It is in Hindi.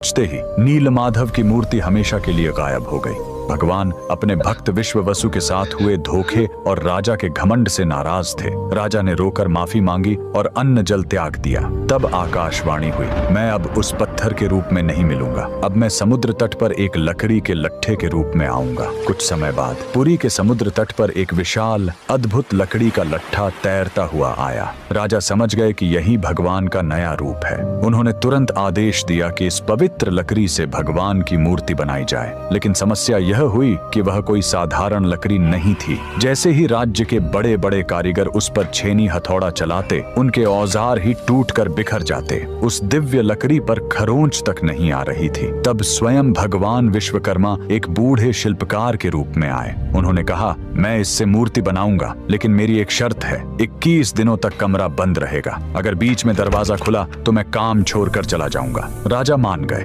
पहुंचते ही नीलमाधव की मूर्ति हमेशा के लिए गायब हो गई। भगवान अपने भक्त विश्ववसु के साथ हुए धोखे और राजा के घमंड से नाराज थे। राजा ने रोकर माफी मांगी और अन्न जल त्याग दिया। तब आकाशवाणी हुई, मैं अब उस पत्थर के रूप में नहीं मिलूंगा, अब मैं समुद्र तट पर एक लकड़ी के लट्ठे के रूप में आऊंगा। कुछ समय बाद पुरी के समुद्र तट पर एक विशाल अद्भुत लकड़ी का लट्ठा तैरता हुआ आया। राजा समझ गए कि यही भगवान का नया रूप है। उन्होंने तुरंत आदेश दिया कि इस पवित्र लकड़ी से भगवान की मूर्ति बनाई जाए। लेकिन समस्या यह हुई कि वह कोई साधारण लकड़ी नहीं थी। जैसे ही राज्य के बड़े बड़े कारीगर उस पर छेनी हथौड़ा चलाते, उनके औजार ही टूटकर बिखर जाते। उस दिव्य लकड़ी पर खरोंच तक नहीं आ रही थी। तब स्वयं भगवान विश्वकर्मा एक बूढ़े शिल्पकार के रूप में आए। उन्होंने कहा, मैं इससे मूर्ति बनाऊंगा, लेकिन मेरी एक शर्त है, 21 दिनों तक कमरा बंद रहेगा। अगर बीच में दरवाजा खुला तो मैं काम छोड़कर चला जाऊंगा। राजा मान गए।